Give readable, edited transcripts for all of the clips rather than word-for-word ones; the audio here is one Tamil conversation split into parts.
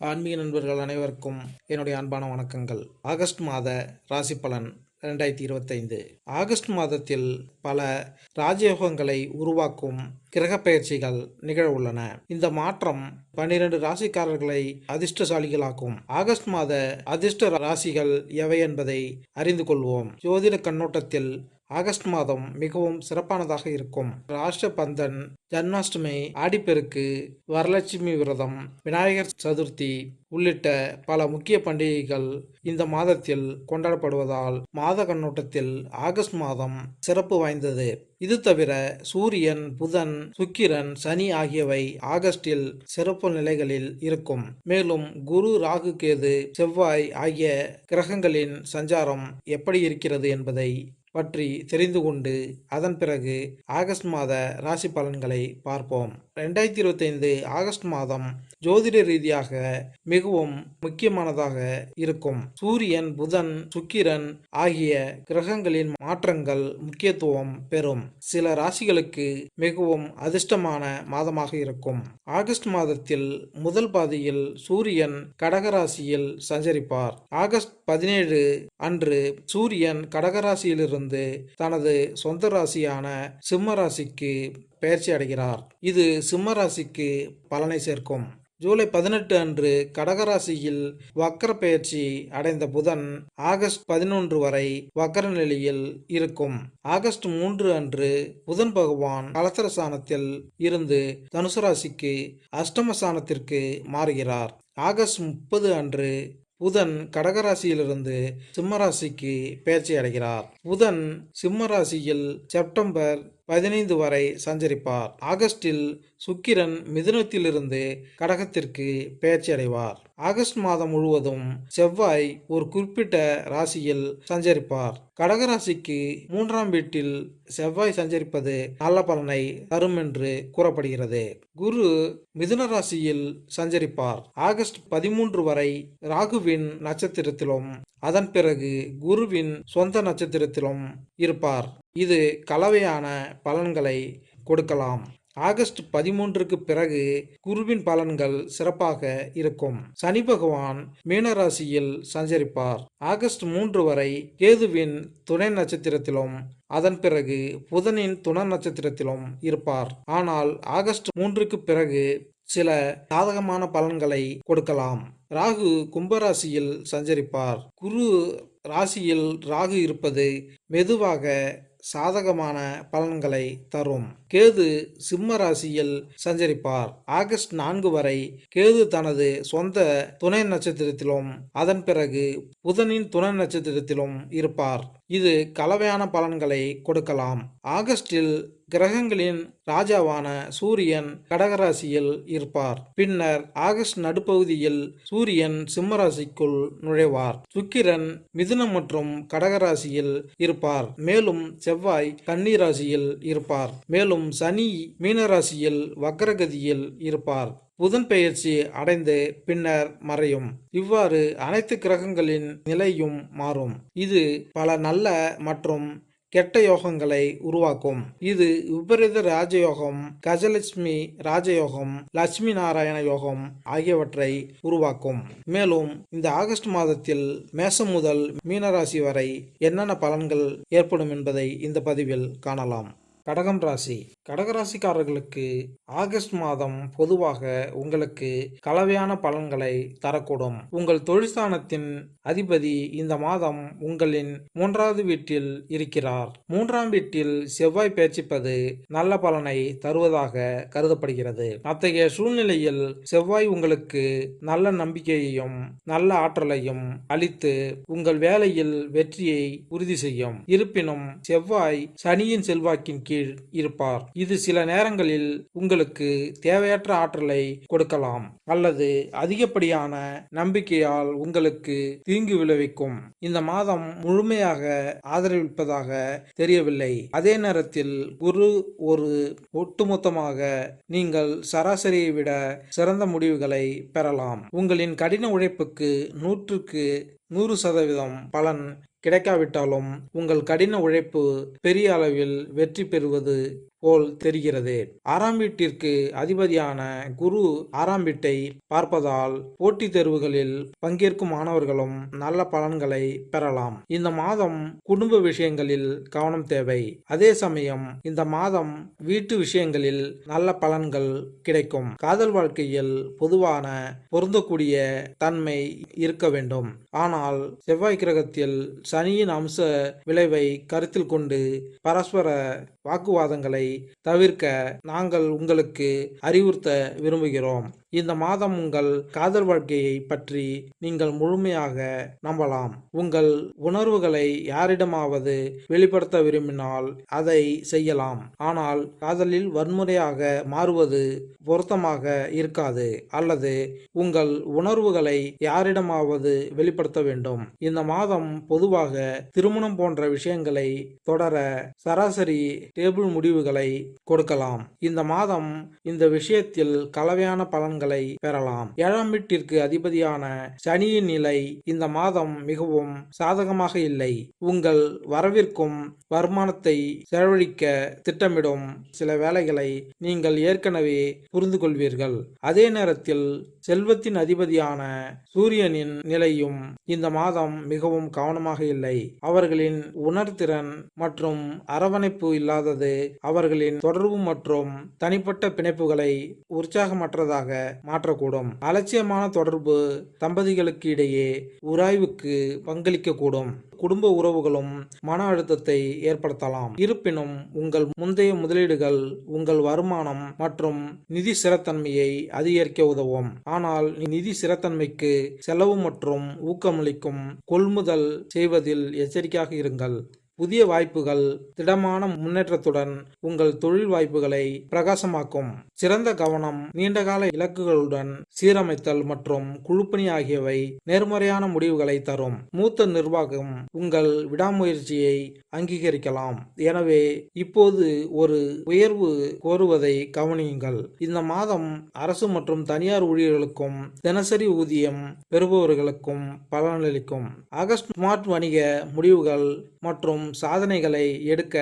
ஆன்மீக நண்பர்கள் அனைவருக்கும் என்னுடைய அன்பான வணக்கங்கள். ஆகஸ்ட் மாத ராசி பலன் 2025. ஆகஸ்ட் மாதத்தில் பல ராஜயோகங்களை உருவாக்கும் கிரக பெயர்ச்சிகள் நிகழ உள்ளன. இந்த மாற்றம் 12 ராசிக்காரர்களை அதிர்ஷ்டசாலிகளாக்கும். ஆகஸ்ட் மாத அதிர்ஷ்ட ராசிகள் எவை என்பதை அறிந்து கொள்வோம். ஜோதிட கண்ணோட்டத்தில் ஆகஸ்ட் மாதம் மிகவும் சிறப்பானதாக இருக்கும். ராஷ்டிரபந்தன், ஜன்மாஷ்டமி, ஆடிப்பெருக்கு, வரலட்சுமி விரதம், விநாயகர் சதுர்த்தி உள்ளிட்ட பல முக்கிய பண்டிகைகள் இந்த மாதத்தில் கொண்டாடப்படுவதால் மாத கண்ணோட்டத்தில் ஆகஸ்ட் மாதம் சிறப்பு வாய்ந்தது. இது தவிர சூரியன், புதன், சுக்கிரன், சனி ஆகியவை ஆகஸ்டில் சிறப்பு நிலைகளில் இருக்கும். மேலும் குரு, ராகு, கேது, செவ்வாய் ஆகிய கிரகங்களின் சஞ்சாரம் எப்படி இருக்கிறது என்பதை பற்றி தெரிந்து கொண்டு அதன் பிறகு ஆகஸ்ட் மாத ராசி பலன்களை பார்ப்போம். 2025 ஆகஸ்ட் மாதம் ஜோதிட ரீதியாக மிகவும் முக்கியமானதாக இருக்கும். சூரியன், புதன், சுக்கிரன் ஆகிய கிரகங்களின் மாற்றங்கள் முக்கியத்துவம் பெறும். சில ராசிகளுக்கு மிகவும் அதிர்ஷ்டமான மாதமாக இருக்கும். ஆகஸ்ட் மாதத்தில் முதல் பாதியில் சூரியன் கடகராசியில் சஞ்சரிப்பார். ஆகஸ்ட் 17 அன்று சூரியன் கடகராசியிலிருந்து தனது சொந்த ராசியான சிம்ம ராசிக்கு பெயர்ச்சி அடைகிறார். இது சிம்ம ராசிக்கு பலனை சேர்க்கும். ஜூலை 18 அன்று கடகராசியில் வக்கர பெயர்ச்சி அடைந்த புதன் ஆகஸ்ட் 11 வரை வக்கர நிலையில் இருக்கும். ஆகஸ்ட் 3 அன்று புதன் பகவான் கலசரஸ்தானத்தில் இருந்து தனுசு ராசிக்கு அஷ்டமஸ்தானத்திற்கு மாறுகிறார். ஆகஸ்ட் 30 அன்று புதன் கடகராசியிலிருந்து சிம்மராசிக்கு பெயர்ச்சி அடைகிறார். புதன் சிம்மராசியில் செப்டம்பர் 15 வரை சஞ்சரிப்பார். ஆகஸ்டில் சுக்கிரன் மிதுனத்திலிருந்து கடகத்திற்கு பெயர்ச்சி அடைவார். ஆகஸ்ட் மாதம் முழுவதும் செவ்வாய் ஒரு குறிப்பிட்ட ராசியில் சஞ்சரிப்பார். கடகராசிக்கு 3ஆம் வீட்டில் செவ்வாய் சஞ்சரிப்பது நல்ல பலனை தரும் என்று கூறப்படுகிறது. குரு மிதுன ராசியில் சஞ்சரிப்பார். ஆகஸ்ட் 13 வரை ராகுவின் நட்சத்திரத்திலும் அதன் பிறகு குருவின் சொந்த நட்சத்திரத்திலும் இருப்பார். இது கலவையான பலன்களை கொடுக்கலாம். ஆகஸ்ட் 13க்கு பிறகு குருவின் பலன்கள் சிறப்பாக இருக்கும். சனி பகவான் மீனராசியில் சஞ்சரிப்பார். ஆகஸ்ட் 3 வரை கேதுவின் துணை நட்சத்திரத்திலும் அதன் பிறகு புதனின் துணை நட்சத்திரத்திலும் இருப்பார். ஆனால் ஆகஸ்ட் 3க்கு பிறகு சில சாதகமான பலன்களை கொடுக்கலாம். ராகு கும்பராசியில் சஞ்சரிப்பார். குரு ராசியில் ராகு இருப்பது மெதுவாக சாதகமான பலன்களை தரும். கேது சிம்ம ராசியில் சஞ்சரிப்பார். ஆகஸ்ட் 4 வரை கேது தனது சொந்த துணை நட்சத்திரத்திலும் அதன் பிறகு புதனின் துணை நட்சத்திரத்திலும் இருப்பார். இது கலவையான பலன்களை கொடுக்கலாம். ஆகஸ்டில் கிரகங்களின் ராஜாவான சூரியன் கடகராசியில் இருப்பார். பின்னர் ஆகஸ்ட் நடுப்பகுதியில் சூரியன் சிம்மராசிக்குள் நுழைவார். சுக்கிரன் மிதுனம் மற்றும் கடகராசியில் இருப்பார். மேலும் செவ்வாய் கன்னி ராசியில் இருப்பார். மேலும் சனி மீனராசியில் வக்ரகதியில் இருப்பார். புதன் பெயர்ச்சி அடைந்து பின்னர் மறையும். இவ்வாறு அனைத்து கிரகங்களின் நிலையும் மாறும். இது பல நல்ல மற்றும் கெட்ட யோகங்களை உருவாக்கும். இது விபரீத ராஜயோகம், கஜலட்சுமி ராஜயோகம், லட்சுமி நாராயண யோகம் ஆகியவற்றை உருவாக்கும். மேலும் இந்த ஆகஸ்ட் மாதத்தில் மேசம் முதல் மீனராசி வரை என்னென்ன பலன்கள் ஏற்படும் என்பதை இந்த பதிவில் காணலாம். கடகம் ராசி. கடகராசிக்காரர்களுக்கு ஆகஸ்ட் மாதம் பொதுவாக உங்களுக்கு கலவையான பலன்களை தரக்கூடும். உங்கள் தொழிற்ஸ்தானத்தின் அதிபதி இந்த மாதம் உங்களின் 3வது வீட்டில் இருக்கிறார். 3ஆம் வீட்டில் செவ்வாய் பெயர்ச்சிப்பது நல்ல பலனை தருவதாக கருதப்படுகிறது. அத்தகைய சூழ்நிலையில் செவ்வாய் உங்களுக்கு நல்ல நம்பிக்கையையும் நல்ல ஆற்றலையும் அளித்து உங்கள் வேலையில் வெற்றியை உறுதி செய்யும். இருப்பினும் செவ்வாய் சனியின் செல்வாக்கின் கீழ் இருப்பார். இது சில நேரங்களில் உங்களுக்கு தேவையற்ற ஆற்றலை கொடுக்கலாம் அல்லது அதிகப்படியான நம்பிக்கையால் உங்களுக்கு தீங்கு விளைவிக்கும். இந்த மாதம் முழுமையாக ஆதரவிப்பதாக தெரியவில்லை. அதே நேரத்தில் குரு ஒரு ஒட்டுமொத்தமாக நீங்கள் சராசரியை விட சிறந்த முடிவுகளை பெறலாம். உங்களின் கடின உழைப்புக்கு 100க்கு 100% பலன் கிடைக்காவிட்டாலும் உங்கள் கடின உழைப்பு பெரிய அளவில் வெற்றி பெறுவது போல் தெரிகிறது. 6ஆம் வீட்டிற்கு அதிபதியான குரு 6ஆம் வீட்டை பார்ப்பதால் போட்டித் தேர்வுகளில் பங்கேற்கும் மாணவர்களும் நல்ல பலன்களை பெறலாம். இந்த மாதம் குடும்ப விஷயங்களில் கவனம் தேவை. அதே சமயம் இந்த மாதம் வீட்டு விஷயங்களில் நல்ல பலன்கள் கிடைக்கும். காதல் வாழ்க்கையில் பொதுவான பொருந்தக்கூடிய தன்மை இருக்க வேண்டும். ஆனால் செவ்வாய் கிரகத்தில் சனியின் அம்ச விளைவை கருத்தில் கொண்டு பரஸ்பர வாக்குவாதங்களை தவிர்க்க நாங்கள் உங்களுக்கு அறிவுறுத்த விரும்புகிறோம். இந்த மாதம் உங்கள் காதல் வாழ்க்கையை பற்றி நீங்கள் முழுமையாக நம்பலாம். உங்கள் உணர்வுகளை யாரிடமாவது வெளிப்படுத்த விரும்பினால் அதை செய்யலாம். ஆனால் காதலில் வன்முறையாக மாறுவது பொருத்தமாக இருக்காது. அல்லது உங்கள் உணர்வுகளை யாரிடமாவது வெளிப்படுத்த வேண்டும். இந்த மாதம் பொதுவாக திருமணம் போன்ற விஷயங்களை தொடர சராசரி டேபிள் முடிவுகளை கொடுக்கலாம். இந்த மாதம் இந்த விஷயத்தில் கலவையான பலன்களை பெறலாம். 7ஆம் வீட்டிற்கு அதிபதியான சனியின் நிலை இந்த மாதம் மிகவும் சாதகமாக இல்லை. உங்கள் வரவிருக்கும் வருமானத்தை செலவழிக்க திட்டமிடும் சில வேலைகளை நீங்கள் ஏற்கனவே புரிந்து கொள்வீர்கள். அதே நேரத்தில் செல்வத்தின் அதிபதியான சூரியனின் நிலையும் இந்த மாதம் மிகவும் கவனமாக இல்லை. அவர்களின் உணர்திறன் மற்றும் அரவணைப்பு இல்லாதது அவர்களின் தொடர்பு மற்றும் தனிப்பட்ட பிணைப்புகளை உற்சாகமற்றதாக மாற்றக்கூடும். அலட்சியமான தொடர்பு தம்பதிகளுக்கு இடையே உராய்வுக்கு பங்களிக்கக்கூடும். குடும்ப உறவுகளும் மன அழுத்தத்தை ஏற்படுத்தலாம். இருப்பினும் உங்கள் முந்தைய முதலீடுகள் உங்கள் வருமானம் மற்றும் நிதி ஸ்திரத்தன்மையை அதிகரிக்க உதவும். ஆனால் நிதி ஸ்திரத்தன்மைக்கு செலவு மற்றும் ஊக்கமளிக்கும் கொள்முதல் செய்வதில் எச்சரிக்கையாக இருங்கள். புதிய வாய்ப்புகள் திடமான முன்னேற்றத்துடன் உங்கள் தொழில் வாய்ப்புகளை பிரகாசமாக்கும். சிறந்த கவனம், நீண்டகால இலக்குகளுடன் சீரமைத்தல் மற்றும் குழுப்பணி ஆகியவை நேர்மறையான முடிவுகளை தரும். மூத்த நிர்வாகம் உங்கள் விடாமுயற்சியை அங்கீகரிக்கலாம். எனவே இப்போது ஒரு உயர்வு கோருவதை கவனியுங்கள். இந்த மாதம் அரசு மற்றும் தனியார் ஊழியர்களுக்கும் தினசரி ஊதியம் பெறுபவர்களுக்கும் பலனளிக்கும். ஆகஸ்ட் ஸ்மார்ட் வணிக முடிவுகள் மற்றும் சாதனைகளை எடுக்க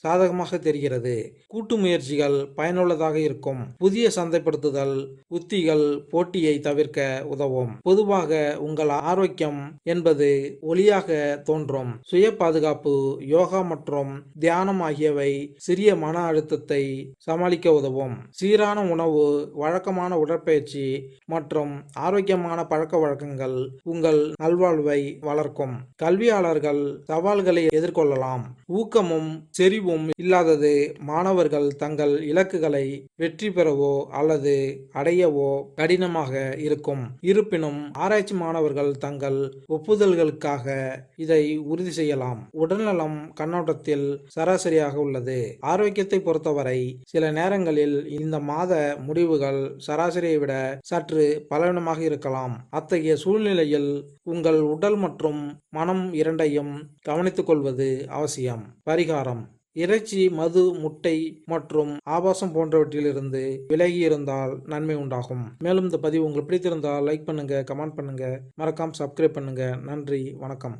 சாதகமாக தெரிகிறது. கூட்டு முயற்சிகள் பயனுள்ளதாக இருக்கும். புதிய சந்தைப்படுத்துதல் உத்திகள் போட்டியை தவிர்க்க உதவும். பொதுவாக உங்கள் ஆரோக்கியம் என்பது ஒளியாக தோன்றும். சுய பாதுகாப்பு, யோகா மற்றும் தியானம் ஆகியவை சிறிய மன அழுத்தத்தை சமாளிக்க உதவும். சீரான உணவு, வழக்கமான உடற்பயிற்சி மற்றும் ஆரோக்கியமான பழக்க வழக்கங்கள் உங்கள் நல்வாழ்வை வளர்க்கும். கல்வியாளர்கள் சவால்களை எதிர்கொள்ளலாம். ஊக்கமும் செறிவும் இல்லாதது மாணவர்கள் தங்கள் இலக்குகளை வெற்றி பெறவோ அல்லது அடையவோ கடினமாக இருக்கும். இருப்பினும் ஆராய்ச்சி மாணவர்கள் தங்கள் ஒப்புதல்களுக்காக இதை உறுதி செய்யலாம். உடல்நலம் கண்ணோட்டத்தில் சராசரியாக உள்ளது. ஆரோக்கியத்தை பொறுத்தவரை சில நேரங்களில் இந்த மாத முடிவுகள் சராசரியை விட சற்று பலவீனமாக இருக்கலாம். அத்தகைய சூழ்நிலையில் உங்கள் உடல் மற்றும் மனம் இரண்டையும் கவனித்துக் கொள்வது அவசியம். பரிகாரம்: இறைச்சி, மது, முட்டை மற்றும் ஆபாசம் போன்றவற்றிலிருந்து விலகி இருந்தால் நன்மை உண்டாகும். மேலும் இந்த பதிவு உங்களுக்கு பிடித்திருந்தால் லைக் பண்ணுங்க, கமெண்ட் பண்ணுங்க, மறக்காம சப்ஸ்கிரைப் பண்ணுங்க. நன்றி, வணக்கம்.